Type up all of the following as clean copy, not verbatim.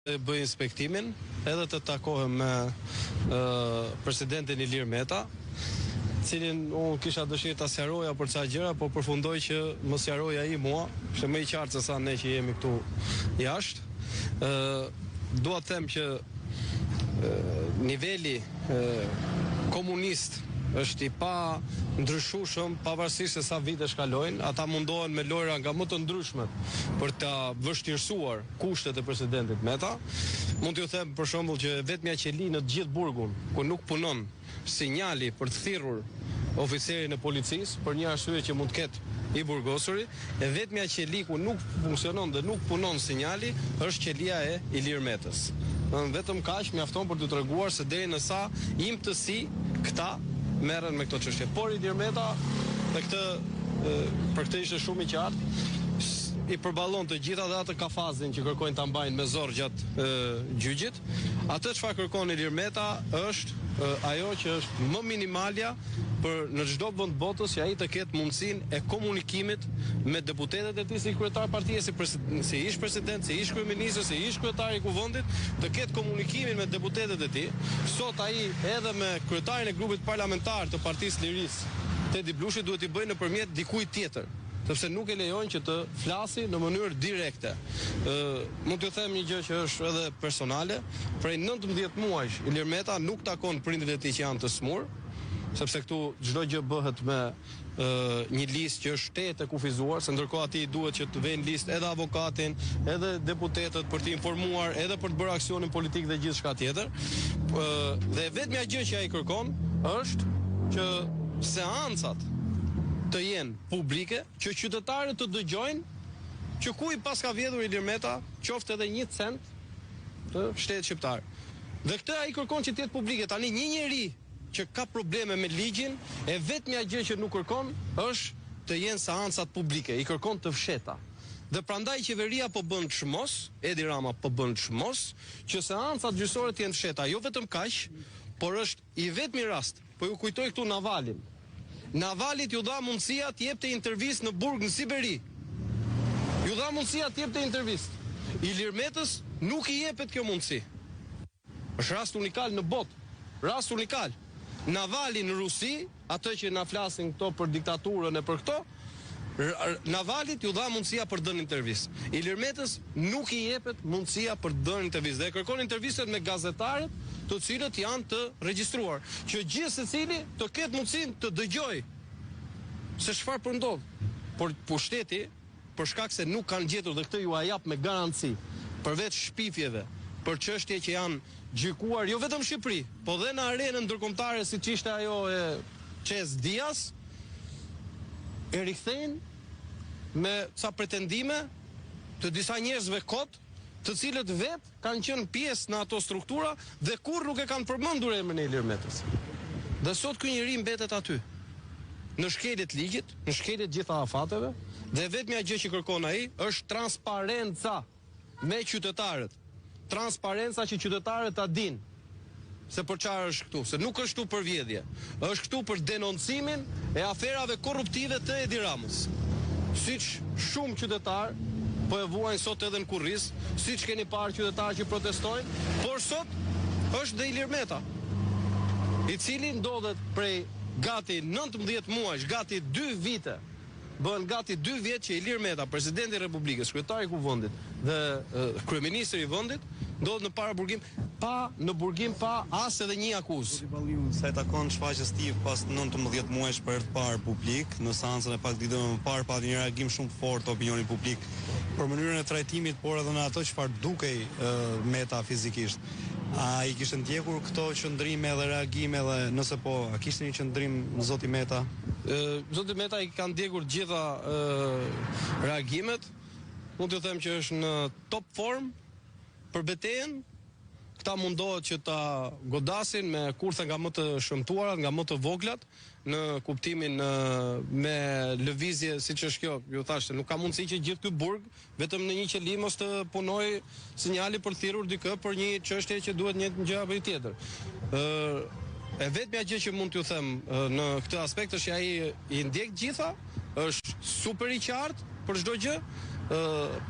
bëj inspektimin, edhe të takohem me presidentin Ilir Meta, cilin unë kisha dëshirë ta sqaroja për ca gjëra, por përfundoi që më sqaroi ai mua, ishte më i qartë se sa ne që jemi këtu jashtë. Dua të them që niveli komunist është i pa ndryshueshëm pavarësisht se sa vite shkalojnë. Ata mundohen me lojra nga më të ndryshmet për ta vështirësuar kushtet e presidentit Meta. Mund t'ju them për shembull që vetmja qeli në të gjithë burgun, ku nuk punon sinjali për të thirrur oficerin e policisë për një arsye që mund të ketë i burgosuri, e vetmja qeli ku nuk funksionon dhe nuk punon sinjali është qelia e Ilir Metës. Vetëm kaq mjafton për t'u treguar se deri në sa imtësi këta merren me këto çështje. Por Ilir Meta për këtë ishte shumë i qartë, i përballon të gjitha dhe atë kafazin që kërkojnë ta mbajnë me zor gjatë gjyqit. Atë çfarë kërkon Ilir Meta është ajo që është më minimalja për në çdo vend botës që ai të ketë mundësinë e komunikimit me deputetët e tij si kryetar partie, si ish president, si ish kryeminist, si ish kryetar i kuvendit, të ketë komunikimin me deputetët e tij. Sot ai edhe me kryetarin e grupit parlamentar të Partisë Lirisë, Tedi Blushi, duhet i bëjë nëpërmjet dikujt tjetër, sepse nuk e lejojnë që të flasi në mënyrë direkte. Mund t'ju them një gjë që është edhe personale, prej 19 muajsh Ilir Meta nuk takon prindërit e tij që janë të smur, sepse këtu çdo gjë bëhet me një listë që është shtet e kufizuar, se ndërkohë atij duhet që të vënë listë edhe avokatin, edhe deputetët për të informuar, edhe për të bërë aksionin politik dhe gjithçka tjetër. Dhe vetmja gjë që ai kërkon është që seancat të jenë publike, që qytetarët të dëgjojnë që ku i paska vjedhur Ilir Meta, qoftë edhe 1 cent të shtetit shqiptar. Dhe këtë ai kërkon që të jetë publike. Tani një njeri që ka probleme me ligjin, e vetmja gjë që nuk kërkon është të jenë seancat publike, i kërkon të fsheta. Dhe prandaj qeveria po bën çmos, Edi Rama po bën çmos, që seancat gjyqësore të jenë fsheta. Jo vetëm kaq, por është i vetmi rast. Po ju kujtoj këtu Navalin. Navalit ju dha mundësia të jepte intervistë në burg në Siberi. Ju dha mundësia të jepte intervistë. Ilir Metës nuk i jepet kjo mundësi. Është rast unikal në botë. Rast unikal. Navali në Rusi, atë që na flasin këto për diktaturën e për këto, Navalit ju dha mundësia për dënë intervistë. Ilir Metës nuk i jepet mundësia për dënë intervistë. Dhe kërkon intervistet me gazetarët, të cilët janë të regjistruar, që gjithë secili të ketë mundësinë të dëgjoj se çfarë po ndodh. Por pushteti, për shkak se nuk kanë gjetur, dhe këtë ju a jap me garanci, përveç shpifjeve, për çështje që janë gjykuar jo vetëm në Shqipëri, po dhe në arenën ndërkombëtare, siç ishte ajo e Qes Dias, e rikthejnë me ca pretendime të disa njerëzve kot, të cilët vetë kanë qenë pjesë në ato struktura dhe kur nuk e kanë përmendur emrin e Ilir Metës. Dhe sot ky njeri mbetet aty, në shkeljet ligjit, në shkeljet gjitha afateve, dhe vetmja gjë që kërkon ai është transparenca me qytetarët. Transparenca që qytetarët ta dinë se për çfarë është këtu, se nuk është këtu për vjedhje, është këtu për denoncimin e aferave korruptive të Edi Ramës. Siç shumë qytetarë po e vuajnë sot edhe në Kurriz, siç keni parë qytetarë që protestojnë, por sot është dhe Ilir Meta, i cili ndodhet prej gati 19 muajsh, gati 2 vite, bën gati 2 vjet që Ilir Meta, presidenti i Republikës, kryetari i kuvendit dhe kryeministri i vendit, ndodhet në paraburgim, pa as edhe një akuzë. Sa i takon shfaqjes tij pas 19 muajsh për të parë publik, në seancën e pakditëve më parë pati një reagim shumë fort të opinionit publik për mënyrën e trajtimit, por edhe në ato çfarë dukej Meta fizikisht. A i kishte ndjekur këto qëndrime dhe reagime, dhe nëse po, a kishte një qëndrim zoti Meta? Zoti Meta i kanë ndjekur gjitha reagimet. Mund të them që është në top form për betejën. Këta mundohet që ta godasin me kurthe nga më të shëmtuarat, nga më të voglat, në kuptimin me lëvizje siç është kjo. Ju thashë, nuk ka mundësi që gjithë ky burg vetëm në një qeli mos të punojë sinjali për thirrur dikë për një çështje që duhet një gjë apo tjetër. E vetmja gjë që mund t'ju them në këtë aspekt është që ai i ndjek gjitha, është super i qartë për çdo gjë.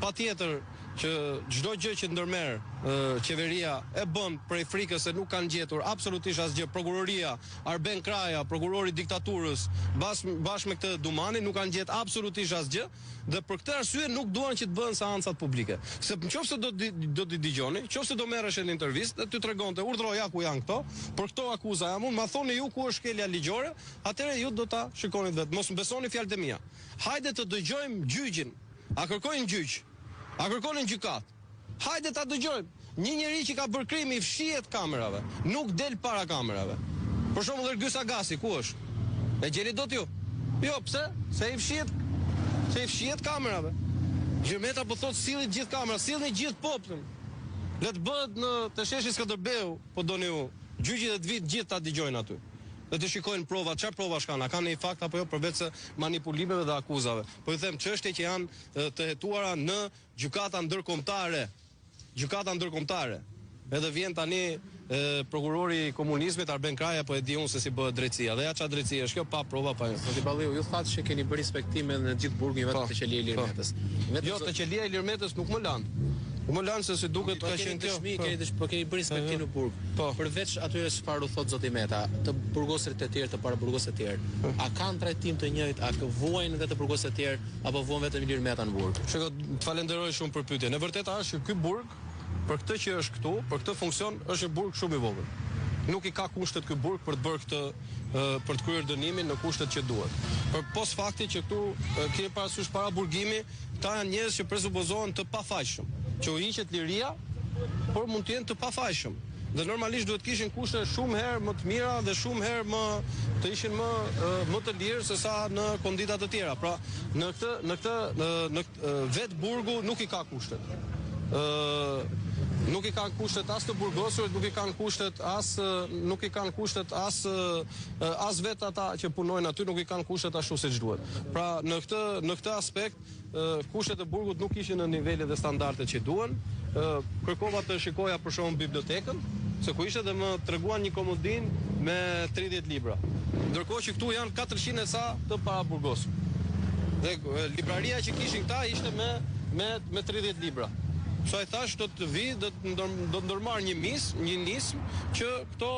Patjetër që çdo gjë që ndërmerr qeveria e bën prej frikës se nuk kanë gjetur absolutisht asgjë. Prokuroria, Arben Kraja, prokurori diktaturës, bashkë me këtë Dumani nuk kanë gjetur absolutisht asgjë dhe për këtë arsye nuk duan që të bëhen seancat publike. Se nëse do t'i dëgjoni, nëse do merresh në intervistë, ty tregonte urdhroja ku janë këto, për këto akuza jam unë, ma thoni ju ku është shkelja ligjore, atëherë ju do ta shikoni vetë. Mos besoni fjalët e mia. Hajde të dëgjojmë gjyqin. A kërkojnë gjyq? A kërkonin gjykat? Hajde ta dëgjojmë. Një njeri që ka bërë krim i fshihet kamerave, nuk del para kamerave. Për shembull Ergys Agasi, ku është? E gjeni dot ju? Jo, pse? Se i fshihet kamerave. Gjirmeta po thotë sillni gjithë kamerat, sillni gjithë popullin. Le të bëhet në të sheshi Skënderbeu, po doni ju. Gjyqi dhe të vitë gjithë ta dëgjojnë aty. Dhe të shikojnë provat, çfarë provash kanë, a kanë një fakt apo jo përveç se manipulimeve dhe akuzave. Po i them çështje që janë të hetuara në gjykata ndërkombëtare. Gjykata ndërkombëtare. Edhe vjen tani prokurori i komunizmit Arben Kraja, po e di unë se si bëhet drejtësia. Dhe ja çfarë drejtësia është kjo pa prova pa. Zoti Balliu, ju thatë që keni bërë inspektime në gjithë burgun vetëm te Qelia e Ilirmetës. Jo, te Qelia e Ilirmetës nuk më lanë. Më lanë se si duket ka qenë kjo. Po keni bërë inspektim në burg. Përveç atyre çfarë u thot zoti Meta, të burgosërit e tjerë, të paraburgosërit e tjerë, a kanë trajtim të njëjtë, a vuajnë edhe të burgosërit e tjerë apo vuajnë vetëm Ilir Meta në burg? Shikoj, falenderoj shumë për pyetjen. E vërteta është që ky burg, për këtë që është këtu, për këtë funksion, është një burg shumë i vogël. Nuk i ka kushtet ky burg për të bërë këtë, për të kryer dënimin në kushtet që duhet. Për pos fakti që këtu keni parasysh para burgimi, ta janë njerëz që presupozohen të pafajshëm, që u hiqet liria, por mund të jenë të pafajshëm. Dhe normalisht duhet kishin kushte shumë herë më të mira dhe shumë herë të ishin më të lirë se sa në kondita të tjera. Pra, në këtë vet burgu nuk i ka kushtet. Nuk i kanë kushtet as të burgosurit, nuk i kanë kushtet as vetë ata që punojnë aty, nuk i kanë kushtet ashtu siç duhet. Pra në këtë aspekt kushtet e burgut nuk ishin në nivelet dhe standardet që duhen. Kërkova të shikoja për shembull bibliotekën, se ku ishte dhe më treguan një komodinë me 30 libra. Ndërkohë që këtu janë 400 e sa të paraburgosur. Dhe libraria që kishin këta ishte me 30 libra. Sa i thash do të vi, do të ndërmarr një nism që këto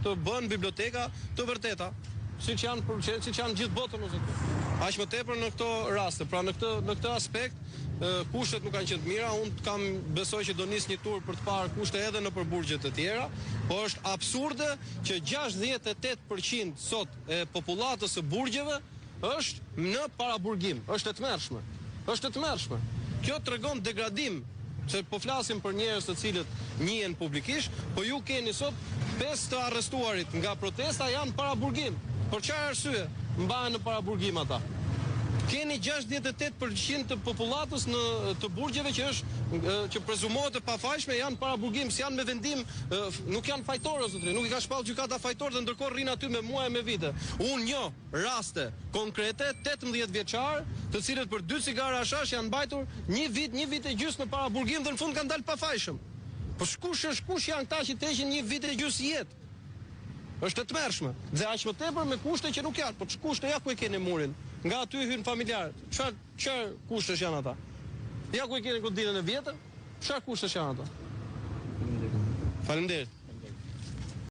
të bën biblioteka të vërteta, siç janë gjithë botën ose këtu. Aq më tepër në këto raste, pra në këtë aspekt kushtet nuk kanë qenë të mira. Unë besoj që do nis një tur për të parë kushte edhe në përburgje të tjera, por është absurde që 68% sot e popullatës së burgjeve është në paraburgim. Është e tmerrshme. Është e tmerrshme. Kjo tregon degradim, se po flasim për njerëz të cilët njihen publikisht, po ju keni sot 5 të arrestuarit nga protesta janë paraburgim. Për çfarë arsye mbahen në paraburgim ata? Keni 68% të popullatës të burgjeve që prezumohet të pafajshme janë para burgim, si janë me vendim, nuk janë fajtorë, zotëri, nuk i ka shpallë gjykata fajtorë dhe ndërkohë rrinë aty me muaj me vite. Unë njoh raste konkrete, 18 vjeçar, të cilët për 2 cigara hashash janë mbajtur një vit e gjysmë në para burgim dhe në fund kanë dalë pafajshëm. Po kush janë këta që të heqin një vit e gjysmë jetë? Është e tmerrshme. Dhe aq më tepër me kushte që nuk janë. Po kushte ja ku e keni murin? Nga aty hyn familjarët. Çfarë kushtesh janë ata? Ja ku e keni godinën e vjetër? Çfarë kushtesh janë ata? Faleminderit.